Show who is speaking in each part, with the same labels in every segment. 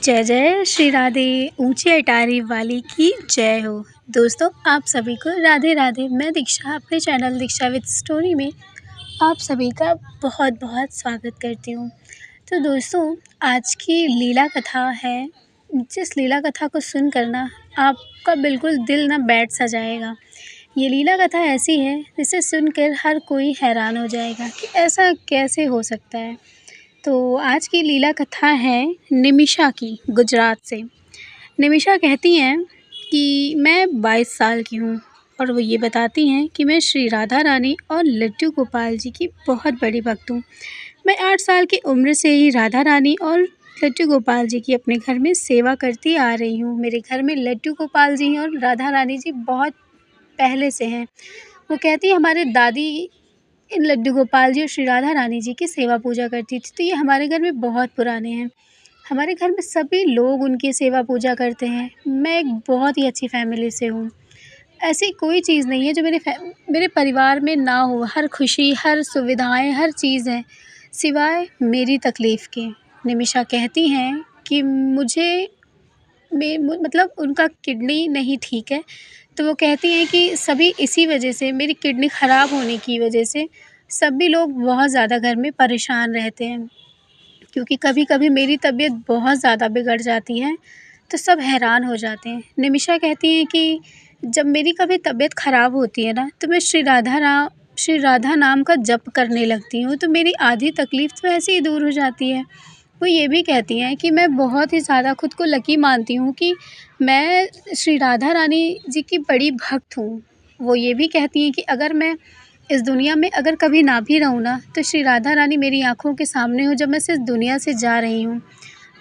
Speaker 1: जय जय श्री राधे। ऊंची अटारी वाली की जय हो। दोस्तों, आप सभी को राधे राधे। मैं दीक्षा अपने चैनल दीक्षा विद स्टोरी में आप सभी का बहुत बहुत स्वागत करती हूँ। तो दोस्तों, आज की लीला कथा है, जिस लीला कथा को सुनकर ना आपका बिल्कुल दिल ना बैठ सा जाएगा। ये लीला कथा ऐसी है जिसे सुनकर हर कोई हैरान हो जाएगा कि ऐसा कैसे हो सकता है। तो आज की लीला कथा है निमिषा की, गुजरात से। निमिषा कहती हैं कि मैं 22 साल की हूँ और वो ये बताती हैं कि मैं श्री राधा रानी और लड्डू गोपाल जी की बहुत बड़ी भक्त हूँ। मैं 8 साल की उम्र से ही राधा रानी और लड्डू गोपाल जी की अपने घर में सेवा करती आ रही हूँ। मेरे घर में लड्डू गोपाल जी और राधा रानी जी बहुत पहले से हैं। वो कहती है हमारे दादी इन लड्डू गोपाल जी और श्री राधा रानी जी की सेवा पूजा करती थी, तो ये हमारे घर में बहुत पुराने हैं। हमारे घर में सभी लोग उनकी सेवा पूजा करते हैं। मैं एक बहुत ही अच्छी फैमिली से हूँ। ऐसी कोई चीज़ नहीं है जो मेरे परिवार में ना हो। हर खुशी, हर सुविधाएं, हर चीज़ है सिवाय मेरी तकलीफ़ के। निमिषा कहती हैं कि मतलब उनका किडनी नहीं ठीक है, तो वो कहती हैं कि सभी इसी वजह से, मेरी किडनी ख़राब होने की वजह से सभी लोग बहुत ज़्यादा घर में परेशान रहते हैं, क्योंकि कभी-कभी मेरी तबीयत बहुत ज़्यादा बिगड़ जाती है, तो सब हैरान हो जाते हैं। निमिषा कहती हैं कि जब मेरी कभी तबीयत ख़राब होती है ना, तो मैं श्री राधा नाम का जप करने लगती हूँ, तो मेरी आधी तकलीफ़ तो ऐसे ही दूर हो जाती है। वो ये भी कहती हैं कि मैं बहुत ही ज़्यादा खुद को लकी मानती हूँ कि मैं श्री राधा रानी जी की बड़ी भक्त हूँ। वो ये भी कहती हैं कि अगर मैं इस दुनिया में अगर कभी ना भी रहूँ ना, तो श्री राधा रानी मेरी आँखों के सामने हो जब मैं इस दुनिया से जा रही हूँ।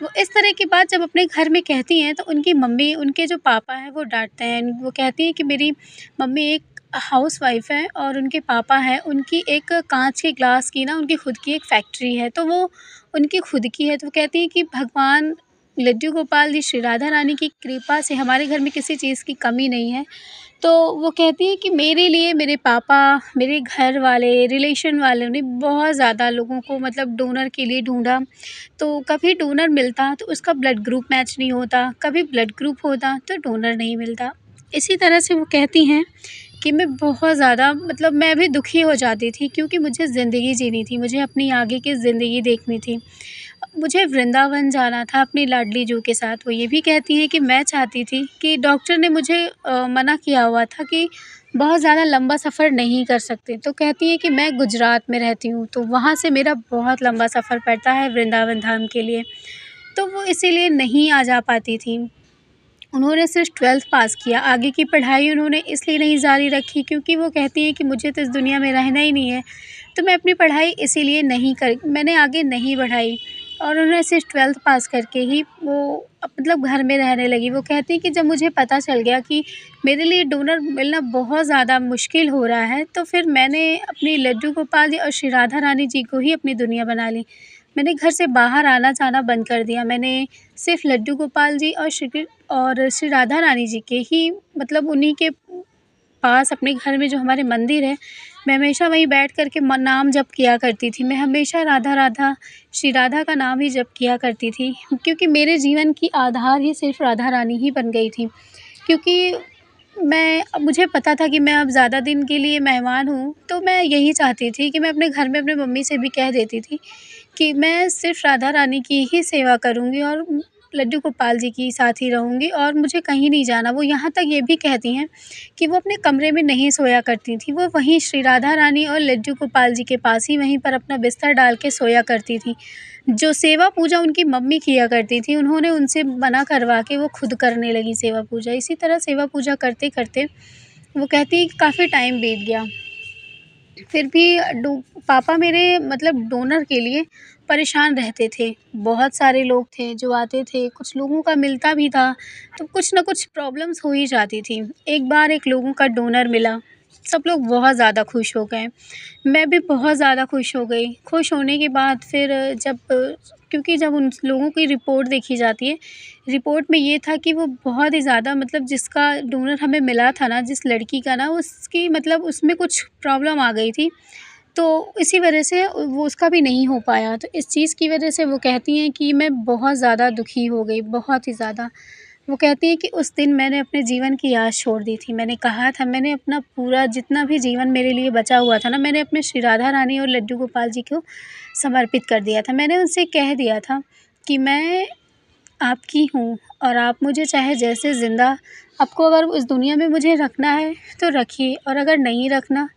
Speaker 1: वो इस तरह की बात जब अपने घर में कहती हैं, तो उनकी मम्मी, उनके जो पापा हैं, वो डाँटते हैं। वो कहती हैं कि मेरी मम्मी एक हाउसवाइफ़ है और उनके पापा हैं, उनकी एक काँच के ग्लास की ना उनकी खुद की एक फैक्ट्री है, तो वो उनकी खुद की है। तो वो कहती हैं कि भगवान लड्डू गोपाल जी, श्री राधा रानी की कृपा से हमारे घर में किसी चीज़ की कमी नहीं है। तो वो कहती हैं कि मेरे लिए मेरे पापा, मेरे घर वाले, रिलेशन वालों ने बहुत ज़्यादा लोगों को मतलब डोनर के लिए ढूँढा, तो कभी डोनर मिलता तो उसका ब्लड ग्रुप मैच नहीं होता, कभी ब्लड ग्रुप होता तो डोनर नहीं मिलता। इसी तरह से वो कहती हैं कि मैं बहुत ज़्यादा मतलब मैं भी दुखी हो जाती थी, क्योंकि मुझे ज़िंदगी जीनी थी, मुझे अपनी आगे की ज़िंदगी देखनी थी। मुझे वृंदावन जाना था अपनी लाडली जू के साथ। वो ये भी कहती हैं कि मैं चाहती थी कि डॉक्टर ने मुझे मना किया हुआ था कि बहुत ज़्यादा लंबा सफ़र नहीं कर सकते। तो कहती हैं कि मैं गुजरात में रहती हूँ, तो वहाँ से मेरा बहुत लंबा सफ़र पड़ता है वृंदावन धाम के लिए, तो वो इसीलिए नहीं आ जा पाती थी। उन्होंने सिर्फ़ 12th पास किया, आगे की पढ़ाई उन्होंने इसलिए नहीं जारी रखी क्योंकि वो कहती हैं कि मुझे तो इस दुनिया में रहना ही नहीं है, तो मैं अपनी पढ़ाई इसीलिए मैंने आगे नहीं बढ़ाई और उन्होंने सिर्फ़ 12th पास करके ही वो मतलब घर में रहने लगी। वो कहती हैं कि जब मुझे पता चल गया कि मेरे लिए डोनर मिलना बहुत ज़्यादा मुश्किल हो रहा है, तो फिर मैंने अपनी लड्डू गोपाल जी और श्री राधा रानी जी को ही अपनी दुनिया बना ली। मैंने घर से बाहर आना-जाना बंद कर दिया। मैंने सिर्फ़ लड्डू गोपाल जी और श्री राधा रानी जी के ही मतलब उन्हीं के पास अपने घर में जो हमारे मंदिर है, मैं हमेशा वहीं बैठ कर के नाम जप किया करती थी। मैं हमेशा राधा राधा, श्री राधा का नाम ही जप किया करती थी, क्योंकि मेरे जीवन की आधार ही सिर्फ़ राधा रानी ही बन गई थी। क्योंकि मुझे पता था कि मैं अब ज़्यादा दिन के लिए मेहमान हूँ, तो मैं यही चाहती थी कि मैं अपने घर में अपनी मम्मी से भी कह देती थी कि मैं सिर्फ़ राधा रानी की ही सेवा करूँगी और लड्डू गोपाल जी के साथ ही रहूँगी और मुझे कहीं नहीं जाना। वो यहाँ तक ये भी कहती हैं कि वो अपने कमरे में नहीं सोया करती थी, वो वहीं श्री राधा रानी और लड्डू गोपाल जी के पास ही वहीं पर अपना बिस्तर डाल के सोया करती थी। जो सेवा पूजा उनकी मम्मी किया करती थी, उन्होंने उनसे मना करवा के वो खुद करने लगी सेवा पूजा। इसी तरह सेवा पूजा करते-करते वो कहती हैं कि काफ़ी टाइम बीत गया। फिर भी पापा मेरे मतलब डोनर के लिए परेशान रहते थे। बहुत सारे लोग थे जो आते थे, कुछ लोगों का मिलता भी था, तो कुछ न कुछ प्रॉब्लम्स हो ही जाती थी। एक बार एक लोगों का डोनर मिला, सब लोग बहुत ज़्यादा खुश हो गए। मैं भी बहुत ज़्यादा खुश हो गई। खुश होने के बाद फिर क्योंकि जब उन लोगों की रिपोर्ट देखी जाती है, रिपोर्ट में ये था कि वो बहुत ही ज़्यादा मतलब जिसका डोनर हमें मिला था ना, जिस लड़की का ना, उसकी मतलब उसमें कुछ प्रॉब्लम आ गई थी। तो इसी वजह से वो उसका भी नहीं हो पाया। तो इस चीज़ की वजह से वो कहती हैं कि मैं बहुत ज़्यादा दुखी हो गई, बहुत ही ज़्यादा। वो कहती हैं कि उस दिन मैंने अपने जीवन की आस छोड़ दी थी। मैंने कहा था, मैंने अपना पूरा जितना भी जीवन मेरे लिए बचा हुआ था ना, मैंने अपने श्री राधा रानी और लड्डू गोपाल जी को समर्पित कर दिया था। मैंने उनसे कह दिया था कि मैं आपकी हूँ और आप मुझे चाहे जैसे ज़िंदा, आपको अगर इस दुनिया में मुझे रखना है तो रखिए, और अगर नहीं रखना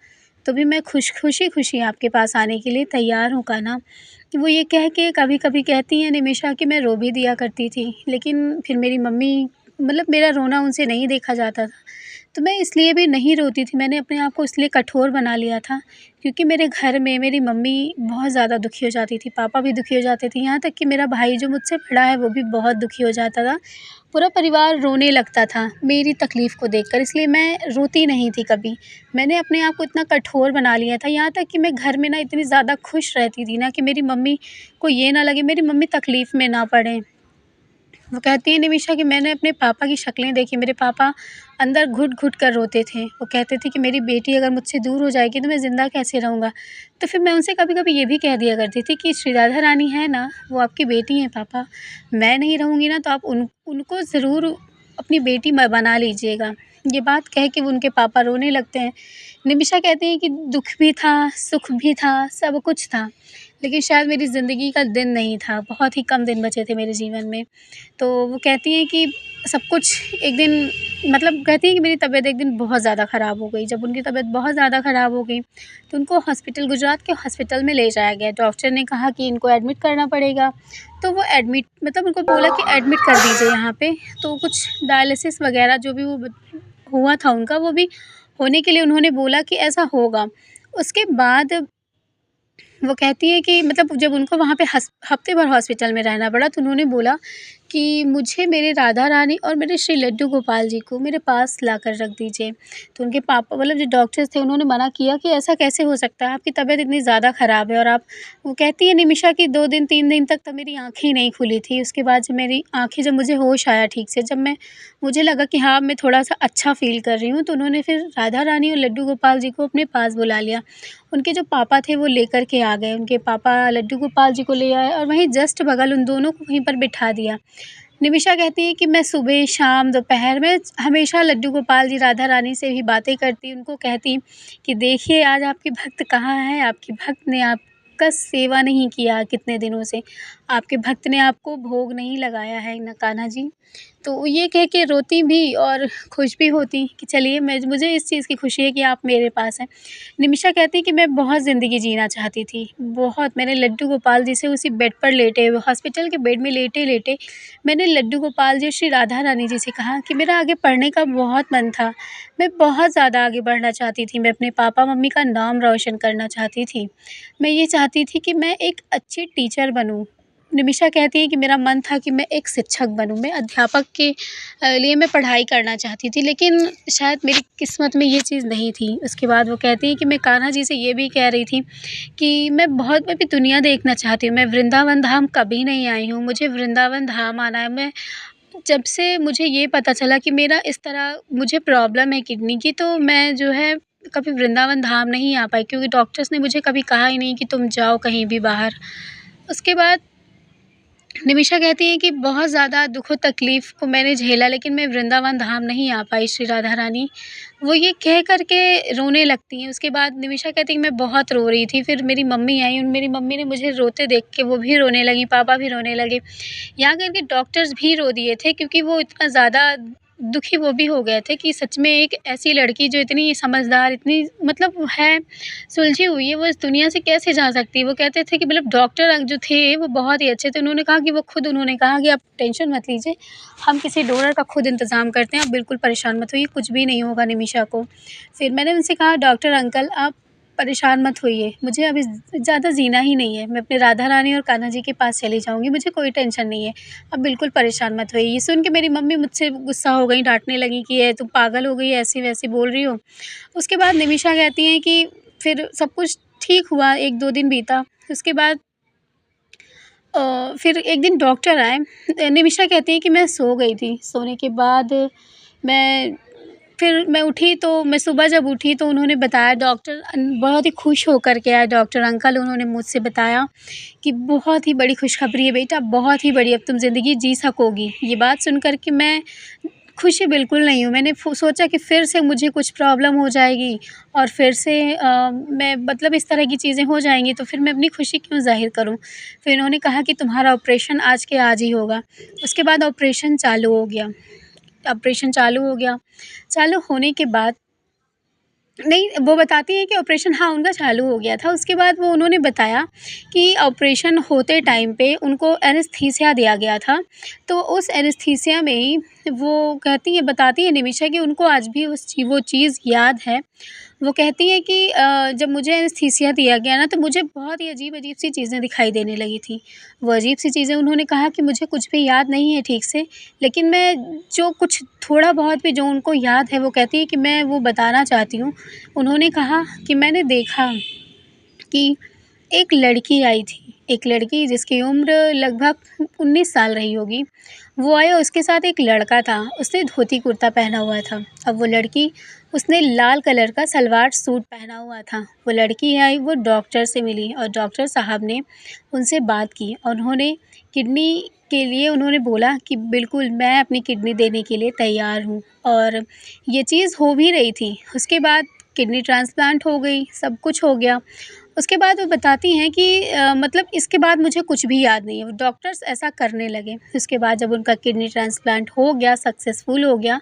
Speaker 1: तो भी मैं खुशी-खुशी आपके पास आने के लिए तैयार हूँ कान्हा। वो ये कह के कभी-कभी कहती हैं निमिषा कि मैं रो भी दिया करती थी, लेकिन फिर मेरी मम्मी, मतलब मेरा रोना उनसे नहीं देखा जाता था। तो मैं इसलिए भी नहीं रोती थी, मैंने अपने आप को इसलिए कठोर बना लिया था, क्योंकि मेरे घर में मेरी मम्मी बहुत ज़्यादा दुखी हो जाती थी, पापा भी दुखी हो जाते थे, यहाँ तक कि मेरा भाई जो मुझसे बड़ा है वो भी बहुत दुखी हो जाता था। पूरा परिवार रोने लगता था मेरी तकलीफ़ को देखकर, इसलिए मैं रोती नहीं थी कभी। मैंने अपने आप को इतना कठोर बना लिया था, यहाँ तक कि मैं घर में ना इतनी ज़्यादा खुश रहती थी ना कि मेरी मम्मी को ये ना लगे, मेरी मम्मी तकलीफ़ में ना पड़ें। वो कहती हैं निमिषा कि मैंने अपने पापा की शक्लें देखी, मेरे पापा अंदर घुट-घुट कर रोते थे। वो कहते थे कि मेरी बेटी अगर मुझसे दूर हो जाएगी तो मैं ज़िंदा कैसे रहूँगा? तो फिर मैं उनसे कभी-कभी ये भी कह दिया करती थी कि श्री राधा रानी है ना, वो आपकी बेटी हैं पापा। मैं नहीं रहूँगी ना तो आप उनको ज़रूर अपनी बेटी बना लीजिएगा। ये बात कह के वो उनके पापा रोने लगते हैं। निमिषा कहती हैं कि दुःख भी था, सुख भी था, सब कुछ था। लेकिन शायद मेरी ज़िंदगी का दिन नहीं था, बहुत ही कम दिन बचे थे मेरे जीवन में। तो वो कहती हैं कि सब कुछ एक दिन, मतलब कहती हैं कि मेरी तबीयत एक दिन बहुत ज़्यादा ख़राब हो गई। जब उनकी तबीयत बहुत ज़्यादा ख़राब हो गई, तो उनको हॉस्पिटल, गुजरात के हॉस्पिटल में ले जाया गया। डॉक्टर ने कहा कि इनको एडमिट करना पड़ेगा, तो वो एडमिट, मतलब उनको बोला कि एडमिट कर दीजिए यहाँ पे। तो कुछ डायलिसिस वग़ैरह जो भी वो हुआ था उनका, वो भी होने के लिए उन्होंने बोला कि ऐसा होगा। उसके बाद वो कहती हैं कि मतलब जब उनको वहाँ पे हफ़्ते भर हॉस्पिटल में रहना पड़ा, तो उन्होंने बोला कि मुझे मेरे राधा रानी और मेरे श्री लड्डू गोपाल जी को मेरे पास लाकर रख दीजिए। तो उनके पापा, मतलब जो डॉक्टर्स थे, उन्होंने मना किया कि ऐसा कैसे हो सकता है? आपकी तबीयत इतनी ज़्यादा ख़राब है और आप, वो कहती है निमिषा कि 2 दिन 3 दिन तक तो मेरी आँखें ही नहीं खुली थी। उसके बाद जब मेरी आँखें, जब मुझे होश आया ठीक से, जब मुझे लगा कि हाँ, मैं थोड़ा-सा अच्छा फ़ील कर रही हूँ, तो उन्होंने फिर राधा रानी और लड्डू गोपाल जी को अपने पास बुला लिया। उनके जो पापा थे वो लेकर के आ गए, उनके पापा लड्डू गोपाल जी को ले आए और वहीं जस्ट बगल उन दोनों को वहीं पर बिठा दिया। निमिषा कहती है कि मैं सुबह, शाम, दोपहर में हमेशा लड्डू गोपाल जी, राधा रानी से भी बातें करती, उनको कहती कि देखिए आज आपकी भक्त कहाँ है, आपकी भक्त ने आपका सेवा नहीं किया कितने दिनों से, आपके भक्त ने आपको भोग नहीं लगाया है न कान्हा जी। तो ये कह के रोती भी और खुश भी होती कि चलिए, मुझे इस चीज़ की खुशी है कि आप मेरे पास हैं। निमिषा कहती कि मैं बहुत ज़िंदगी जीना चाहती थी, बहुत। मैंने लड्डू गोपाल जी से उसी बेड पर लेटे हुए, हॉस्पिटल के बेड में लेटे-लेटे मैंने लड्डू गोपाल जी, श्री राधा रानी जी से कहा कि मेरा आगे पढ़ने का बहुत मन था। मैं बहुत ज़्यादा आगे बढ़ना चाहती थी, मैं अपने पापा-मम्मी का नाम रोशन करना चाहती थी। मैं ये चाहती थी कि मैं एक अच्छी टीचर बनूँ। निमिषा कहती है कि मेरा मन था कि मैं एक शिक्षक बनूँ, मैं अध्यापक के लिए मैं पढ़ाई करना चाहती थी, लेकिन शायद मेरी किस्मत में ये चीज़ नहीं थी। उसके बाद वो कहती है कि मैं कान्हा जी से ये भी कह रही थी कि मैं भी दुनिया देखना चाहती हूँ, मैं वृंदावन धाम कभी नहीं आई हूँ, मुझे वृंदावन धाम आना है। मैं जब से मुझे ये पता चला कि मेरा इस तरह मुझे प्रॉब्लम है किडनी की, तो मैं जो है कभी वृंदावन धाम नहीं आ पाई, क्योंकि डॉक्टर्स ने मुझे कभी कहा ही नहीं कि तुम जाओ कहीं भी बाहर। उसके बाद निमिषा कहती हैं कि बहुत ज़्यादा दुःख और तकलीफ़ को मैंने झेला, लेकिन मैं वृंदावन धाम नहीं आ पाई श्री राधा रानी। वो ये कह कर के रोने लगती हैं। उसके बाद निमिषा कहती है कि मैं बहुत रो रही थी, फिर मेरी मम्मी आई, मेरी मम्मी ने मुझे रोते देख के वो भी रोने लगीं, पापा भी रोने लगे। यहाँ कर के डॉक्टर्स भी रो दिए थे, क्योंकि वो इतना ज़्यादा दुखी वो भी हो गए थे कि सच में एक ऐसी लड़की जो इतनी समझदार, इतनी मतलब है, सुलझी हुई है, वो इस दुनिया से कैसे जा सकती है। वो कहते थे कि मतलब डॉक्टर जो थे वो बहुत ही अच्छे थे। उन्होंने कहा कि उन्होंने कहा कि आप टेंशन मत लीजिए, हम किसी डोनर का खुद इंतज़ाम करते हैं, आप बिल्कुल परेशान मत होइए, कुछ भी नहीं होगा निमिषा को। फिर मैंने उनसे कहा, डॉक्टर अंकल आप परेशान मत होइए, मुझे अभी ज़्यादा जीना ही नहीं है, मैं अपने राधा रानी और कान्हा जी के पास चली जाऊँगी, मुझे कोई टेंशन नहीं है, आप बिल्कुल परेशान मत होइए। ये सुन के मेरी मम्मी मुझसे गुस्सा हो गईं, डाँटने लगीं कि ये तुम पागल हो गई, ऐसी-वैसी बोल रही हो। उसके बाद निमिषा कहती हैं कि फिर सब कुछ ठीक हुआ, 1-2 दिन बीता। उसके बाद फिर एक दिन डॉक्टर आए। निमिषा कहती हैं कि मैं सो गई थी। सोने के बाद मैं फिर मैं उठी तो मैं सुबह जब उठी तो उन्होंने बताया डॉक्टर बहुत ही खुश होकर के आए डॉक्टर अंकल उन्होंने मुझसे बताया कि बहुत ही बड़ी खुशखबरी है बेटा, बहुत ही बड़ी अब तुम ज़िंदगी जी सकोगी। ये बात सुन कर के मैं खुश बिल्कुल नहीं हूँ। मैंने सोचा कि फिर से मुझे कुछ प्रॉब्लम हो जाएगी और फिर से मैं मतलब इस तरह की चीज़ें हो जाएँगी तो फिर मैं अपनी खुशी क्यों ज़ाहिर करूँ? फिर इन्होंने कहा कि तुम्हारा ऑपरेशन आज के आज ही होगा। उसके बाद ऑपरेशन चालू हो गया। ऑपरेशन चालू हो गया। चालू होने के बाद नहीं, वो बताती हैं कि ऑपरेशन हाँ, उनका चालू हो गया था। उसके बाद वो उन्होंने बताया कि ऑपरेशन होते टाइम पे उनको एनेस्थीसिया दिया गया था। तो उस एनेस्थीसिया में ही वो कहती हैं बताती हैं निमिषा कि उनको आज भी वो चीज़ याद है। वो कहती हैं कि जब मुझे एनेस्थीसिया दिया गया ना तो मुझे बहुत ही अजीब-अजीब सी चीज़ें दिखाई देने लगी थी। वो अजीब-सी चीज़ें उन्होंने कहा कि मुझे कुछ भी याद नहीं है ठीक से, लेकिन मैं जो कुछ थोड़ा बहुत भी जो उनको याद है वो कहती हैं कि मैं वो बताना चाहती हूँ। उन्होंने कहा कि मैंने देखा कि एक लड़की आई थी, एक लड़की जिसकी उम्र लगभग 19 साल रही होगी। वो आई और उसके साथ एक लड़का था, उसने धोती-कुर्ता पहना हुआ था। अब वो लड़की उसने लाल कलर का सलवार सूट पहना हुआ था। वो लड़की आई, वो डॉक्टर से मिली और डॉक्टर साहब ने उनसे बात की और उन्होंने किडनी के लिए उन्होंने बोला कि बिल्कुल मैं अपनी किडनी देने के लिए तैयार हूँ और ये चीज़ हो भी रही थी। उसके बाद किडनी ट्रांसप्लांट हो गई, सब कुछ हो गया। उसके बाद वो बताती हैं कि मतलब इसके बाद मुझे कुछ भी याद नहीं है। वो डॉक्टर्स ऐसा करने लगे। उसके बाद जब उनका किडनी ट्रांसप्लांट हो गया, सक्सेसफुल हो गया,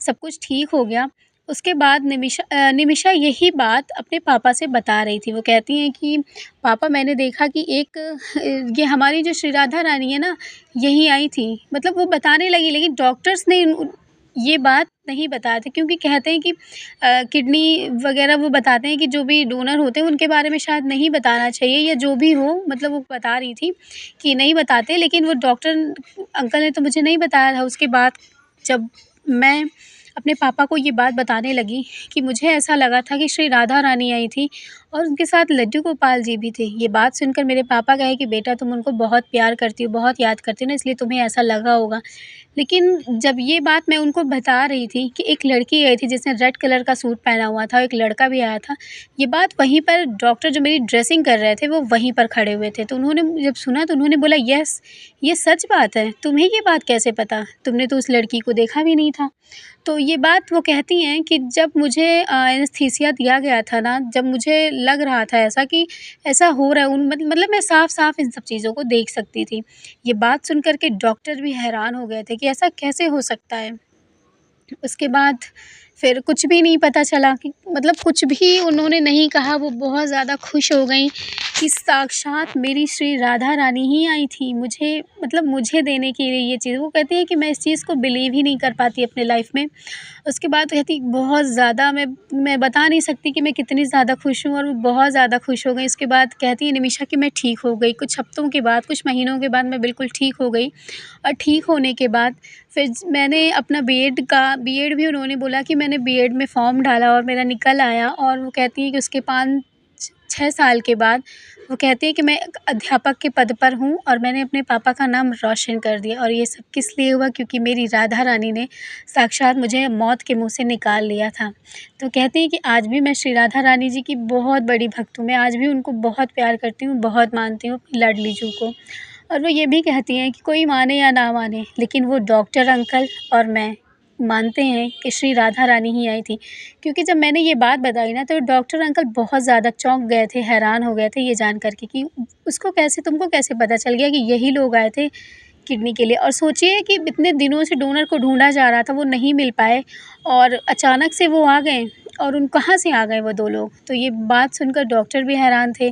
Speaker 1: सब कुछ ठीक हो गया, उसके बाद निमिषा यही बात अपने पापा से बता रही थी। वो कहती हैं कि पापा मैंने देखा कि एक ये हमारी जो श्री राधा रानी है ना, यही आई थी। मतलब वो बताने लगी लेकिन डॉक्टर्स ने ये बात नहीं बताया था क्योंकि कहते हैं कि किडनी वग़ैरह वो बताते हैं कि जो भी डोनर होते हैं उनके बारे में शायद नहीं बताना चाहिए या जो भी हो मतलब वो बता रही थी कि नहीं बताते लेकिन वो डॉक्टर अंकल ने तो मुझे नहीं बताया था। उसके बाद जब मैं अपने पापा को ये बात बताने लगी कि मुझे ऐसा लगा था कि श्री राधा रानी आई थी और उनके साथ लड्डू गोपाल जी भी थे। ये बात सुनकर मेरे पापा कहे कि बेटा तुम उनको बहुत प्यार करती हो, बहुत याद करती हो ना इसलिए तुम्हें ऐसा लगा होगा। लेकिन जब ये बात मैं उनको बता रही थी कि एक लड़की आई थी जिसने रेड कलर का सूट पहना हुआ था, एक लड़का भी आया था। ये बात वहीं पर डॉक्टर जो मेरी ड्रेसिंग कर रहे थे वो वहीं पर खड़े हुए थे। तो उन्होंने जब सुना तो उन्होंने बोला यस, ये सच बात है। तुम्हें ये बात कैसे पता? तुमने तो उस लड़की को देखा भी नहीं था। तो ये बात वो कहती हैं कि जब मुझे एनेस्थीसिया दिया गया था ना, जब मुझे लग रहा था ऐसा कि ऐसा हो रहा है मतलब मैं साफ-साफ इन सब चीज़ों को देख सकती थी। ये बात सुन कर के डॉक्टर भी हैरान हो गए थे कि ऐसा कैसे हो सकता है? उसके बाद फिर कुछ भी नहीं पता चला कि मतलब कुछ भी उन्होंने नहीं कहा, वो बहुत ज़्यादा खुश हो गईं कि साक्षात मेरी श्री राधा रानी ही आई थी मुझे मतलब मुझे देने के लिए ये चीज़। वो कहती हैं कि मैं इस चीज़ को बिलीव ही नहीं कर पाती अपने लाइफ़ में। उसके बाद कहती बहुत ज़्यादा मैं बता नहीं सकती कि मैं कितनी ज़्यादा खुश हूँ और वो बहुत ज़्यादा खुश हो गईं। उसके बाद कहती है निमिषा कि मैं ठीक हो गई। कुछ हफ्तों के बाद, कुछ महीनों के बाद मैं बिल्कुल ठीक हो गई और ठीक होने के बाद फिर मैंने अपना बीएड भी उन्होंने बोला कि मैंने बीएड में फ़ॉर्म डाला और मेरा निकल आया और वो कहती हैं कि उसके 5-6 साल के बाद वो कहती हैं कि मैं एक अध्यापक के पद पर हूँ और मैंने अपने पापा का नाम रोशन कर दिया और ये सब किस लिए हुआ क्योंकि मेरी राधा रानी ने साक्षात मुझे मौत के मुँह से निकाल लिया था। तो कहती हैं कि आज भी मैं श्री राधा रानी जी की बहुत बड़ी भक्त हूँ। मैं आज भी उनको बहुत प्यार करती हूँ, बहुत मानती हूँ अपनी लाडली जू को। और वो ये भी कहती हैं कि कोई माने या ना माने लेकिन वो डॉक्टर अंकल और मैं मानते हैं कि श्री राधा रानी ही आई थी। क्योंकि जब मैंने ये बात बताई ना तो डॉक्टर अंकल बहुत ज़्यादा चौंक गए थे, हैरान हो गए थे ये जान कर के कि उसको कैसे तुमको कैसे पता चल गया कि यही लोग आए थे किडनी के लिए। और सोचिए कि इतने दिनों से डोनर को ढूँढा जा रहा था, वो नहीं मिल पाए और अचानक से वो आ गए और कहाँ से आ गए वो 2 लोग। तो ये बात सुनकर डॉक्टर भी हैरान थे,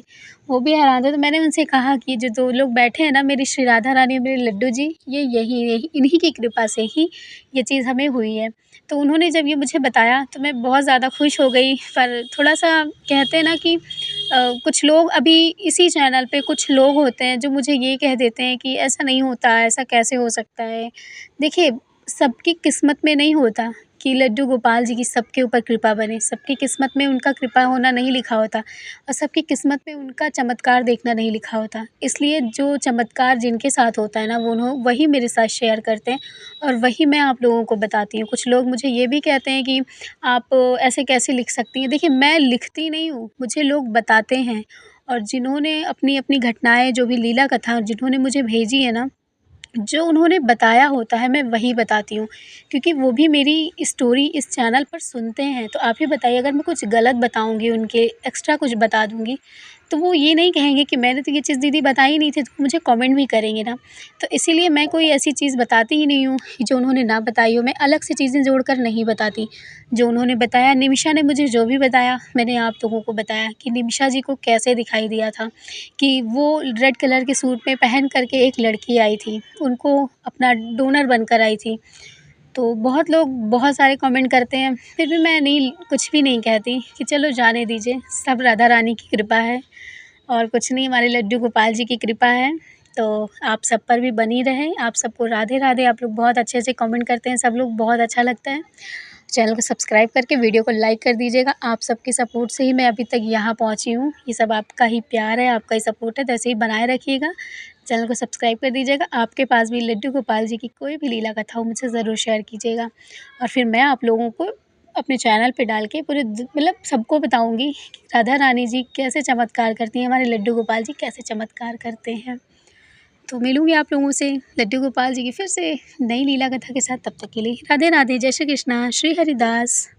Speaker 1: वो भी हैरान थे। तो मैंने उनसे कहा कि जो 2 लोग बैठे हैं ना मेरी श्री राधा रानी और मेरे लड्डू जी, ये यही इन्हीं की कृपा से ही ये चीज़ हमें हुई है। तो उन्होंने जब ये मुझे बताया तो मैं बहुत ज़्यादा खुश हो गई। पर थोड़ा-सा कहते हैं ना कि कुछ लोग अभी इसी चैनल पे कुछ लोग होते हैं जो मुझे ये कह देते हैं कि ऐसा नहीं होता, ऐसा कैसे हो सकता है? देखिए, सबकी किस्मत में नहीं होता कि लड्डू गोपाल जी की सबके ऊपर कृपा बने। सबकी किस्मत में उनका कृपा होना नहीं लिखा होता और सबकी किस्मत में उनका चमत्कार देखना नहीं लिखा होता। इसलिए जो चमत्कार जिनके साथ होता है ना, वही मेरे साथ शेयर करते हैं और वही मैं आप लोगों को बताती हूँ। कुछ लोग मुझे ये भी कहते हैं कि आप ऐसे कैसे लिख सकती हैं? देखिए, मैं लिखती नहीं हूँ, मुझे लोग बताते हैं और जिन्होंने अपनी-अपनी घटनाएँ जो भी लीला कथा जिन्होंने मुझे भेजी है ना, जो उन्होंने बताया होता है मैं वही बताती हूँ, क्योंकि वो भी मेरी स्टोरी इस चैनल पर सुनते हैं। तो आप ही बताइए, अगर मैं कुछ गलत बताऊँगी उनके, एक्स्ट्रा कुछ बता दूँगी, तो वो ये नहीं कहेंगे कि मैंने तो ये चीज़ दीदी बताई ही नहीं थी, तो मुझे कमेंट भी करेंगे ना। तो इसीलिए मैं कोई ऐसी चीज़ बताती ही नहीं हूँ कि जो उन्होंने ना बताई हो। मैं अलग से चीज़ें जोड़कर नहीं बताती। जो उन्होंने बताया, निमिषा ने मुझे जो भी बताया मैंने आप लोगों को बताया कि निमिषा जी को कैसे दिखाई दिया था कि वो रेड कलर के सूट में पहन कर के एक लड़की आई थी, उनको अपना डोनर बनकर आई थी। तो बहुत लोग बहुत सारे कमेंट करते हैं, फिर भी मैं नहीं, कुछ भी नहीं कहती कि चलो जाने दीजिए, सब राधा रानी की कृपा है और कुछ नहीं, हमारे लड्डू गोपाल जी की कृपा है। तो आप सब पर भी बनी रहे। आप सबको राधे राधे। आप लोग बहुत अच्छे-अच्छे कमेंट करते हैं, सब लोग, बहुत अच्छा लगता है। चैनल को सब्सक्राइब करके वीडियो को लाइक कर दीजिएगा। आप सबके सपोर्ट से ही मैं अभी तक यहाँ पहुँची हूँ। ये सब आपका ही प्यार है, आपका ही सपोर्ट है, तो ऐसे ही बनाए रखिएगा। चैनल को सब्सक्राइब कर दीजिएगा। आपके पास भी लड्डू गोपाल जी की कोई भी लीला कथा हो, मुझसे ज़रूर शेयर कीजिएगा और फिर मैं आप लोगों को अपने चैनल पे डाल के पूरे मतलब सबको बताऊँगी कि राधा रानी जी कैसे चमत्कार करती हैं, हमारे लड्डू गोपाल जी कैसे चमत्कार करते हैं। तो मिलूँगी आप लोगों से लड्डू गोपाल जी की फिर से नई लीला कथा के साथ। तब तक के लिए राधे राधे। जय श्री कृष्णा। श्री हरिदास।